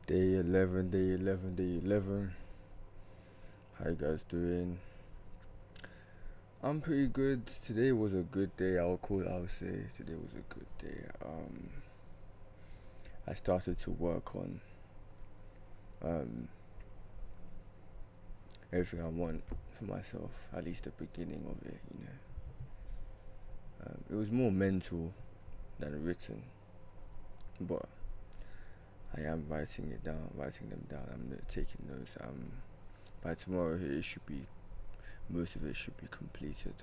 Day 11, day 11, day 11. How you guys doing? I'm pretty good. Today was a good day. I'll say today was a good day. I started to work on um everything I want for myself. At least the beginning of it. It was more mental than written, but I am writing them down. I'm taking notes. By tomorrow it should be most of it should be completed.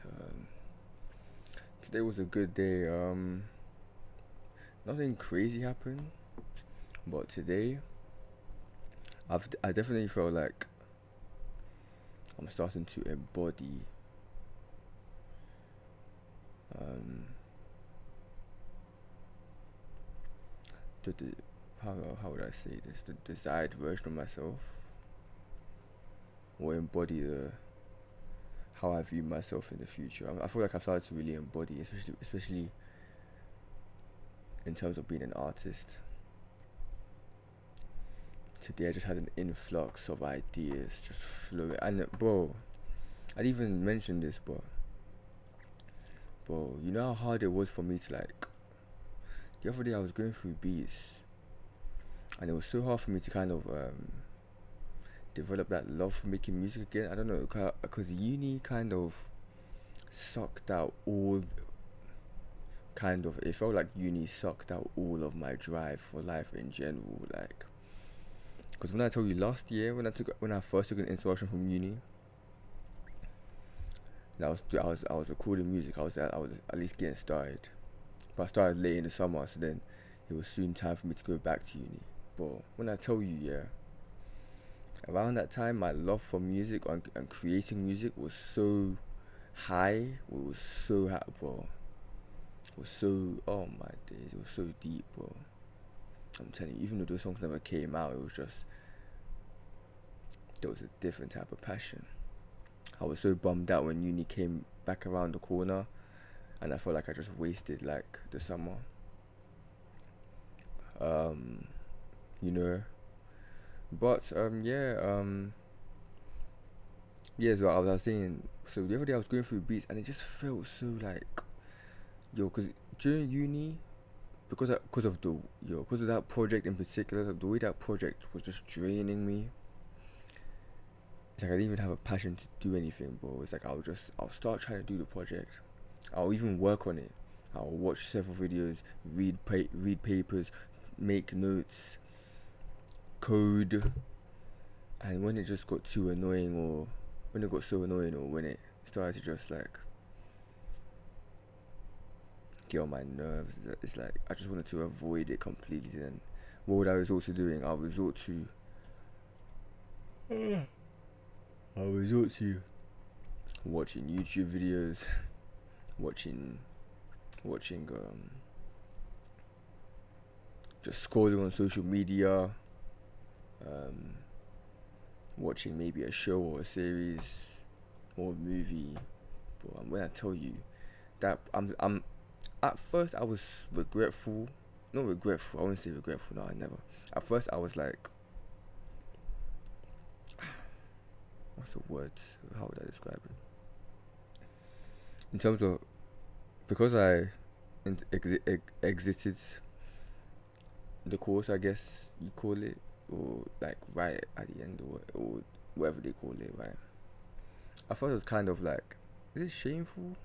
Today was a good day. Nothing crazy happened, but today I definitely felt like I'm starting to embody um the how would I say this, the desired version of myself, or embody the how I view myself in the future. I feel like I've started to really embody, especially in terms of being an artist. Today I just had an influx of ideas just flowing. And bro, I didn't even mention this, but bro, you know how hard it was for me to like. The other day I was going through beats, and it was so hard for me to kind of develop that love for making music again. I don't know, because uni kind of sucked out all kind of. It felt like uni sucked out all of my drive for life in general, like. Because when I told you last year, when I first took an instruction from uni, I was recording music. I was at least getting started. But I started late in the summer, so then it was soon time for me to go back to uni. But when I tell you, yeah, around that time, my love for music and creating music was so high. It was so high, bro. It was so, oh my days, it was so deep, bro. I'm telling you, even though those songs never came out, it was just, there was a different type of passion. I was so bummed out when uni came back around the corner, and I felt like I just wasted like the summer. Um, you know, but yeah. So I was saying, so the other day I was going through beats, and it just felt so like, cause during uni, because of that project in particular, the way that project was just draining me. It's like I didn't even have a passion to do anything, bro. It's like I'll start trying to do the project. I'll even work on it. I'll watch several videos, read papers, make notes, code, and when it just got too annoying, or when it got so annoying, or when it started to just like get on my nerves, it's like I just wanted to avoid it completely. Then what would I resort to doing? I'll resort to watching YouTube videos, watching just scrolling on social media, um, watching maybe a show or a series or a movie. But when I tell you that I'm at first I was regretful, not regretful. I wouldn't say regretful. No, I never. At first I was like, what's the word? How would I describe it? In terms of, because I exited the course, I guess you call it, or like right at the end, or whatever they call it, right? I thought it was kind of like, is it shameful?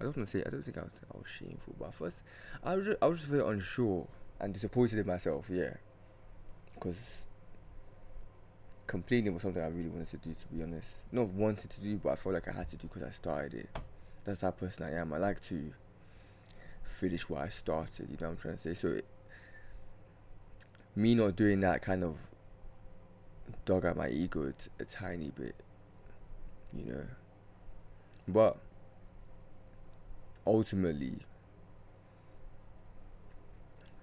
I don't want to say. I don't think I was shameful, but at first, I was just very unsure and disappointed in myself. Yeah, because completing was something I really wanted to do. To be honest, not wanted to do, but I felt like I had to do because I started it. That's the type of person I am. I like to finish what I started. You know what I'm trying to say? So me not doing that kind of dug at my ego a tiny bit, you know. But ultimately,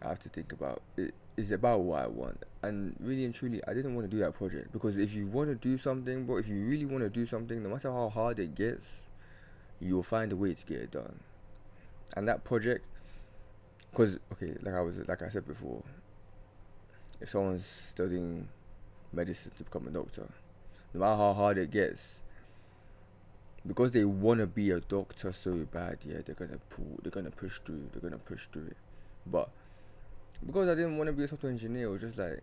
I have to think about it. It's about what I want, and really and truly, I didn't want to do that project, because if you want to do something, but if you really want to do something, no matter how hard it gets, you will find a way to get it done. And that project, because okay, like I said before, if someone's studying medicine to become a doctor, no matter how hard it gets, because they wanna be a doctor so bad, yeah, they're gonna push through, it. But because I didn't want to be a software engineer, it was just like,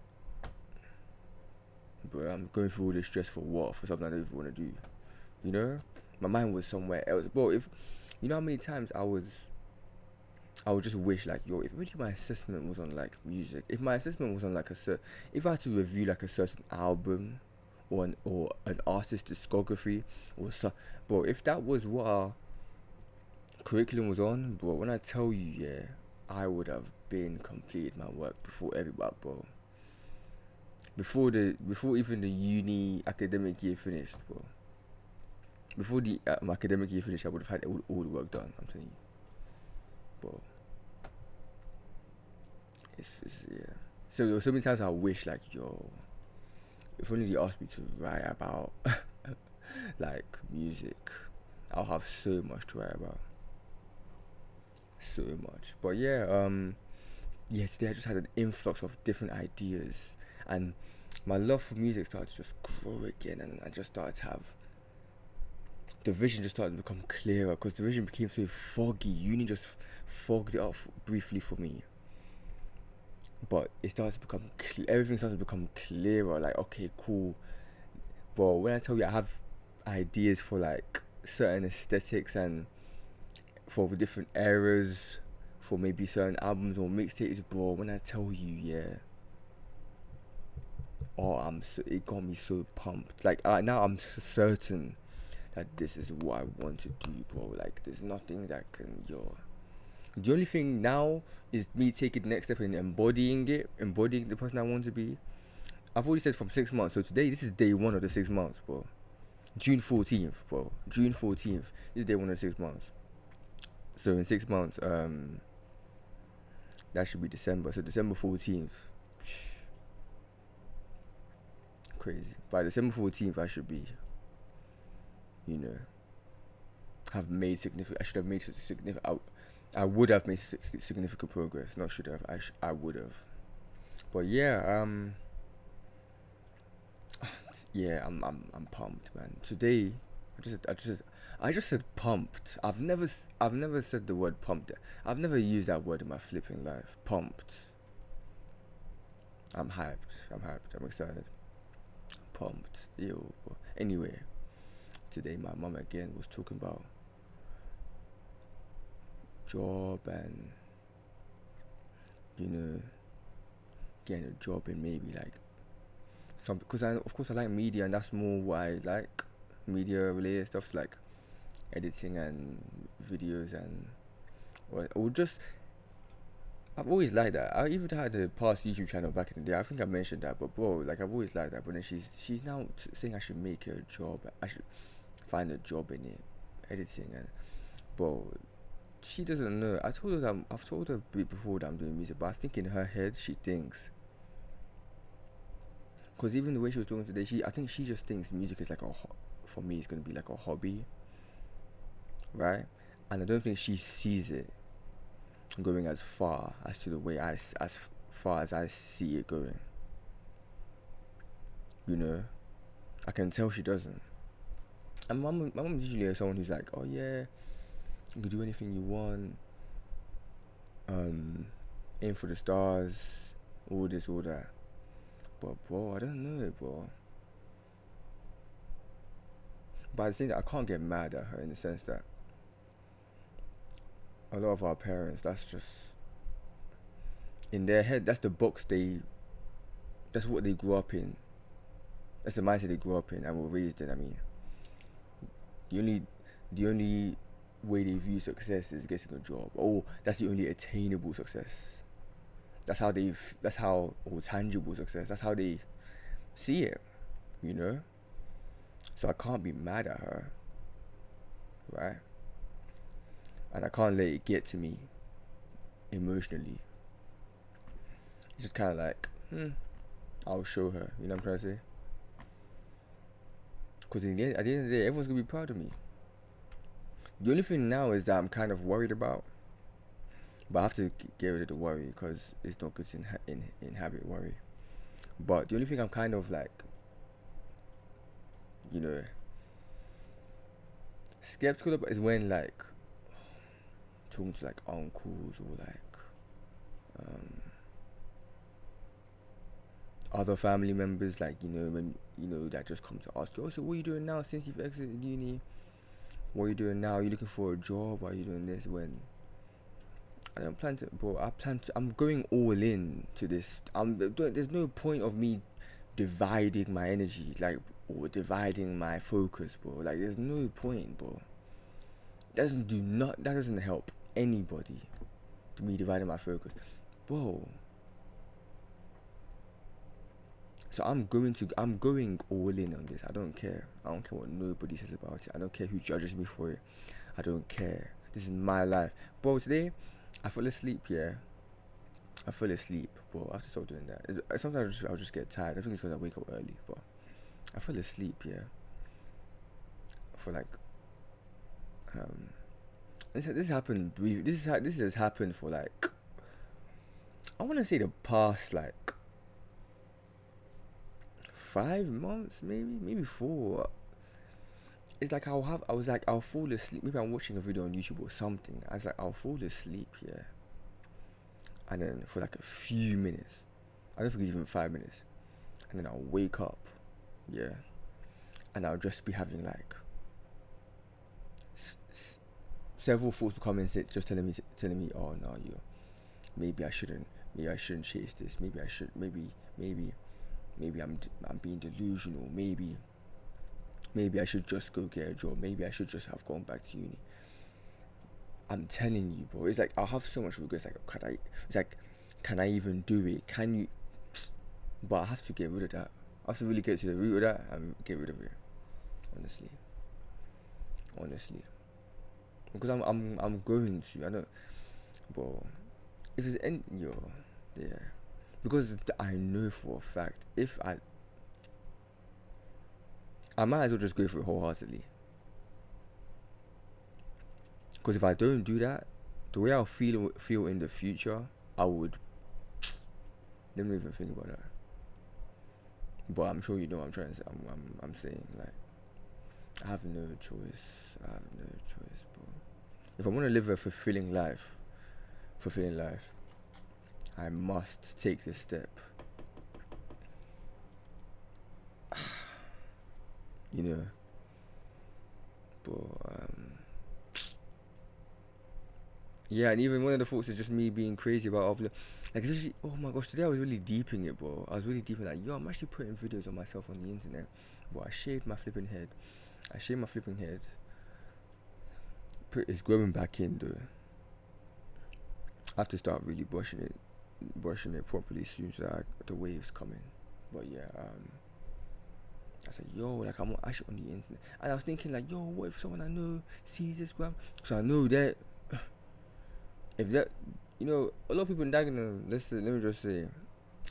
bro, I'm going through all this stress for what? For something I don't even want to do. You know, my mind was somewhere else. Bro, if you know how many times I would just wish like, yo, if really my assessment was on like music, if my assessment was on like if I had to review like a certain album or an artist's discography or so, bro, if that was what our curriculum was on, bro, when I tell you, yeah, I would have been completed my work before everybody, bro. Before even the uni academic year finished, bro. Before the academic year finished, I would have had all the work done. I'm telling you, bro. It's yeah. So there were so many times I wish like, yo, if only they asked me to write about like music, I'll have so much to write about, so much. But yeah, yeah, today I just had an influx of different ideas, and my love for music started to just grow again, and I just started to have the vision just started to become clearer because the vision became so foggy. Uni just fogged it up briefly for me, but it started to become everything started to become clearer. Like, okay, cool. But when I tell you I have ideas for like certain aesthetics and for different eras, for maybe certain albums or mixtapes, bro. When I tell you, yeah, oh, it got me so pumped. Like now, I'm certain that this is what I want to do, bro. Like, there's nothing that can, yo. The only thing now is me taking the next step in embodying the person I want to be. I've already said from 6 months, so today this is day one of the 6 months, bro. June 14th, bro. June 14th. This is day one of the 6 months. So in 6 months, that should be December. So December 14th. Crazy. By December 14th, I should be, you know, have made significant. I should have made significant. I would have made significant progress. Not should have. I would have. But yeah, yeah, I'm pumped, man. Today, I just said pumped. I've never said the word pumped. I've never used that word in my flipping life. Pumped. I'm hyped. I'm excited. Pumped. Ew. Anyway, today my mum again was talking about job and, you know, getting a job in maybe like some, because of course I like media, and that's more what I like, media related stuff like editing and videos and or just I've always liked that. I even had a past YouTube channel back in the day. I think I mentioned that, but bro, like I've always liked that. But then she's now saying I should make a job. I should find a job in it, editing, and bro, she doesn't know. I've told her before that I'm doing music, but I think in her head she thinks, because even the way she was talking today, I think she just thinks music is like for me it's gonna be like a hobby, right? And I don't think she sees it going as far as to the way as far as I see it going. You know, I can tell she doesn't. And my mom's usually someone who's like, oh yeah, you can do anything you want. Aim for the stars, all this, all that. But bro, I don't know, bro. But at the same time, I can't get mad at her in the sense that a lot of our parents, that's just in their head, that's the box that's what they grew up in. That's the mindset they grew up in and were raised in. I mean, the only way they view success is getting a job. Oh, that's the only attainable success. That's how or tangible success. That's how they see it, you know. So I can't be mad at her, right? And I can't let it get to me emotionally. It's just kind of like, I'll show her. You know what I'm trying to say? Because at the end of the day, everyone's gonna be proud of me. The only thing now is that I'm kind of worried about, but I have to get rid of the worry because it's not good to inhabit worry. But the only thing I'm kind of like, you know, skeptical about is when like talking to like uncles or like um, other family members, like when that just come to ask you, oh, so what are you doing now since you've exited uni? What are you doing now? Are you looking for a job? Are you doing this? When I don't plan to, bro. I'm going all in to this. There's no point of me dividing my energy, like, or dividing my focus, bro. Like, there's no point, bro. That doesn't help anybody. To me dividing my focus, bro. So I'm going all in on this. I don't care. I don't care what nobody says about it. I don't care who judges me for it. I don't care. This is my life, bro. Today, I fell asleep. Yeah, I fell asleep, bro. I have to stop doing that. Sometimes I'll just get tired. I think it's because I wake up early, but I fell asleep. Yeah, for like this happened. This has happened for like, I want to say the past like 5 months, maybe 4. It's like I'll fall asleep. Maybe I'm watching a video on YouTube or something. I was like, I'll fall asleep, yeah, and then for like a few minutes, I don't think it's even 5 minutes, and then I'll wake up, yeah, and I'll just be having like several thoughts to come and sit, just telling me, oh no, maybe I shouldn't chase this. Maybe I should. Maybe I'm being delusional. Maybe I should just go get a job. Maybe I should just have gone back to uni. I'm telling you, bro. It's like I'll have so much regrets. Like, can I even do it? Can you? But I have to get rid of that. I have to really get to the root of that and get rid of it. Honestly, because I'm going to. I don't, bro. If there's any yeah, because I know for a fact if I might as well just go for it wholeheartedly. Because if I don't do that, the way I'll feel in the future, I would. Let me even think about that. But I'm sure you know what I'm trying to say. I'm saying like I have no choice. Bro. If I want to live a fulfilling life, I must take this step. You know. But yeah, and even one of the thoughts is just me being crazy about upload. Like, especially, oh my gosh, today I was really deep in it, bro. I was really deep in like, yo, I'm actually putting videos of myself on the internet. But I shaved my flipping head. It's growing back in, though. I have to start really brushing it properly soon, so that the wave's coming. But yeah, I said, yo, like I'm actually on the internet, and I was thinking like, yo, what if someone I know sees this gram? So I know that if that, a lot of people in Dagenham, let me just say,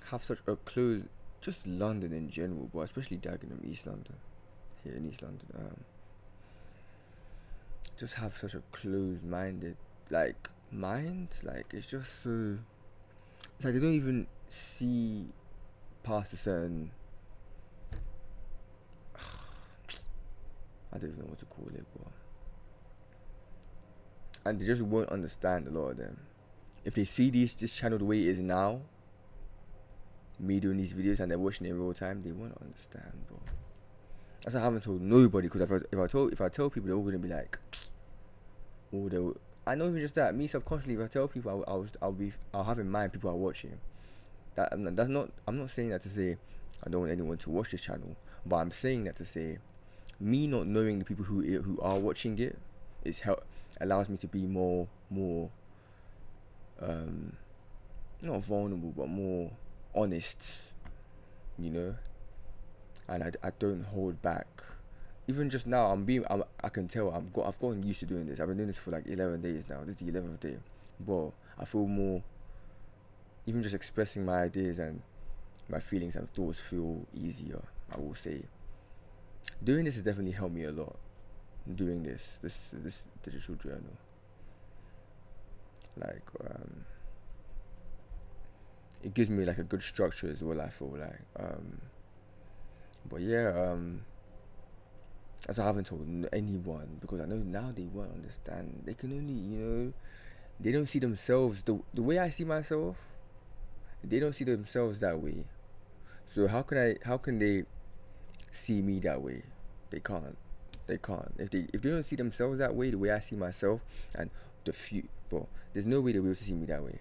have such a close, just London in general, but especially Dagenham, East London, here in East London, just have such a closed-minded, like, mind, like, it's just so, it's like they don't even see past a certain, I don't even know what to call it, but, and they just won't understand, a lot of them. If they see this channel the way it is now, me doing these videos, and they're watching it in real time, they won't understand, bro. That's why I haven't told nobody, because if I tell people, they're all gonna be like, oh, I know, even just that, me subconsciously, if I tell people, I'll have in mind people are watching. I'm not saying that to say I don't want anyone to watch this channel, but I'm saying that to say, me not knowing the people who are watching it allows me to be more not vulnerable, but more honest, and I don't hold back. Even just now, I can tell I've gotten used to doing this. I've been doing this for like 11 days now. This is the 11th day, but I feel more, even just expressing my ideas and my feelings and thoughts feel easier, I will say. Doing this has definitely helped me a lot. Doing this digital journal, like it gives me like a good structure as well. I feel like, but yeah, as I haven't told anyone because I know now they won't understand. They can only, they don't see themselves the way I see myself. They don't see themselves that way. So how can they see me that way? They can't. They can't. If they don't see themselves that way, the way I see myself, and bro, there's no way they'll be able to see me that way.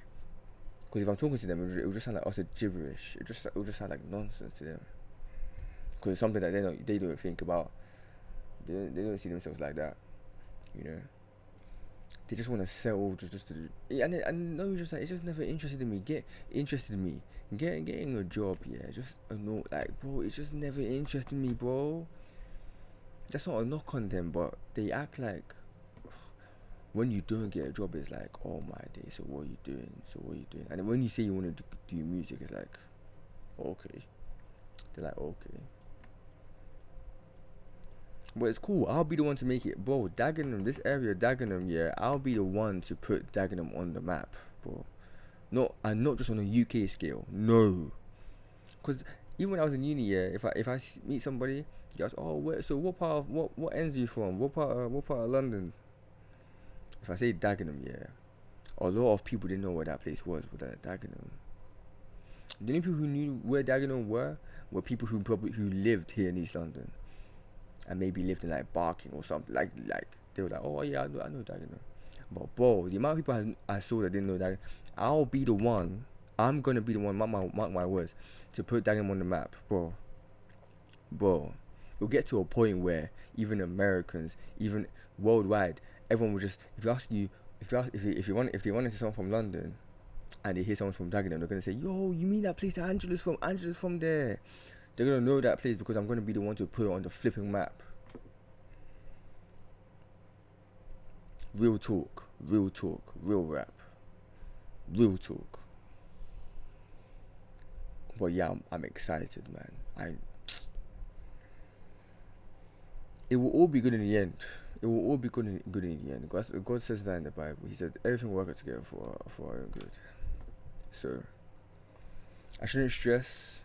Because if I'm talking to them, it would just sound like utter gibberish. It would just sound like nonsense to them. Because it's something that they don't think about. They don't see themselves like that. You know. They just want to settle just to yeah, and no, just like it's just never interested in me. Get interested in me. Getting a job, yeah, just a no, like bro, it's just never interested in me, bro. That's not a knock on them, but they act like when you don't get a job, it's like, oh my day, so what are you doing? So what are you doing? And then when you say you want to do music, it's like, okay. They're like, okay. But it's cool. I'll be the one to make it, bro. Dagenham, this area, Dagenham, yeah. I'll be the one to put Dagenham on the map, bro. Not just on a UK scale. No, because even when I was in uni, yeah. If I meet somebody, you ask, oh, so what part of what ends are you from? What part of London? If I say Dagenham, yeah, a lot of people didn't know where that place was. With that Dagenham, the only people who knew where Dagenham were people who lived here in East London and maybe lived in like Barking or something. Like they were like, oh yeah, I know Dagenham. But bro, the amount of people I saw that didn't know that, I'll be the one. I'm gonna be the one. Mark my words, to put Dagenham on the map, bro. Bro, it'll get to a point where even Americans, even worldwide, everyone will just if they want to see someone from London and they hear someone from Dagenham, they're gonna say, yo, you mean that place that Angela's from? Angela's from there. They're gonna know that place because I'm gonna be the one to put it on the flipping map. Real talk, real rap, real talk. But yeah, I'm excited, man. It will all be good in the end. It will all be good in the end. God says that in the Bible. He said everything will work together for our own good. So I shouldn't stress.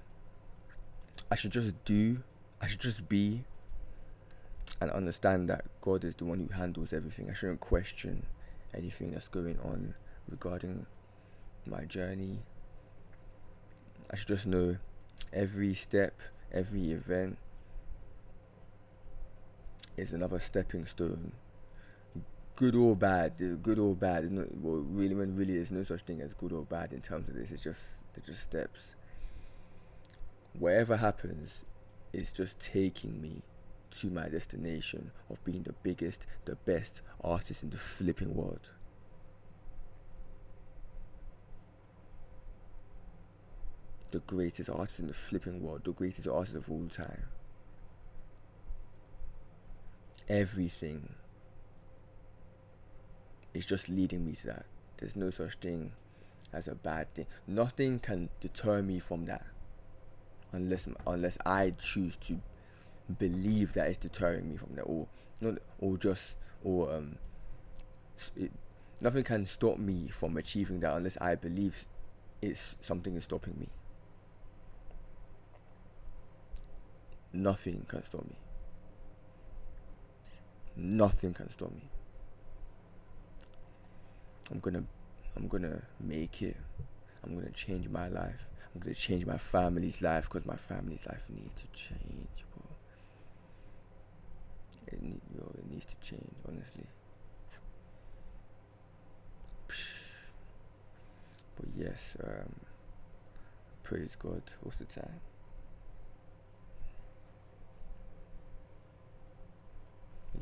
I should just do. I should just be. And understand that God is the one who handles everything. I shouldn't question anything that's going on regarding my journey. I should just know every step, every event is another stepping stone. Good or bad, There's no, well, really, there's no such thing as good or bad in terms of this. They're just steps. Whatever happens, it's just taking me to my destination of being the biggest, the best artist in the flipping world. The greatest artist in the flipping world, the greatest artist of all time. Everything is just leading me to that. There's no such thing as a bad thing. Nothing can deter me from that unless I choose to believe that it's deterring me from that, it, nothing can stop me from achieving that unless I believe something is stopping me. Nothing can stop me. Nothing can stop me. I'm gonna make it. I'm gonna change my life. I'm gonna change my family's life because my family's life needs to change, bro. It needs to change, honestly. But yes, praise God. What's the time?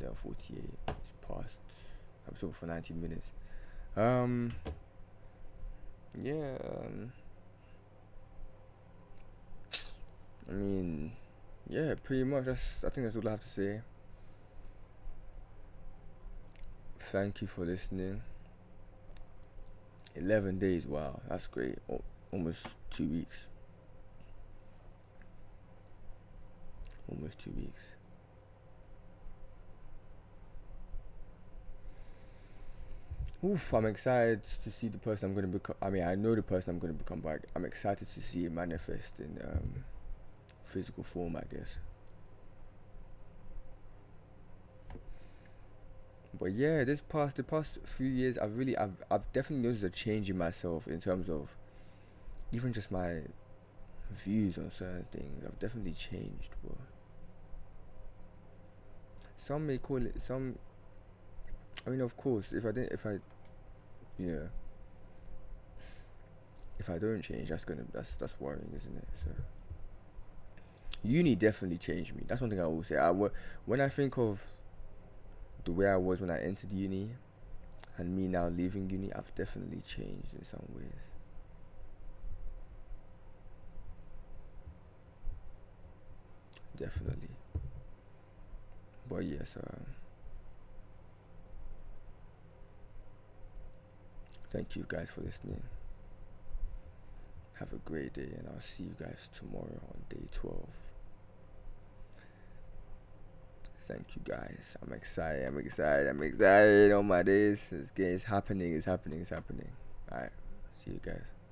11:48. It's past. I'm talking for 19 minutes. Yeah. I mean, yeah, pretty much. I think that's all I have to say. Thank you for listening. 11 days. Wow, that's great. Almost 2 weeks. Almost 2 weeks. Oof, I'm excited to see the person I'm gonna become. I mean, I know the person I'm gonna become, but I'm excited to see it manifest in physical form, I guess. But yeah, the past few years, I've definitely noticed a change in myself in terms of even just my views on certain things. I've definitely changed. But some may call it some. I mean, of course, you know, if I don't change, that's worrying, isn't it? So uni definitely changed me. That's one thing I will say. When I think of the way I was when I entered uni and me now leaving uni, I've definitely changed in some ways. Definitely. But yes, thank you guys for listening. Have a great day, and I'll see you guys tomorrow on day 12. Thank you guys. I'm excited. I'm excited. I'm excited. Oh my days. It's happening. It's happening. It's happening. Alright. See you guys.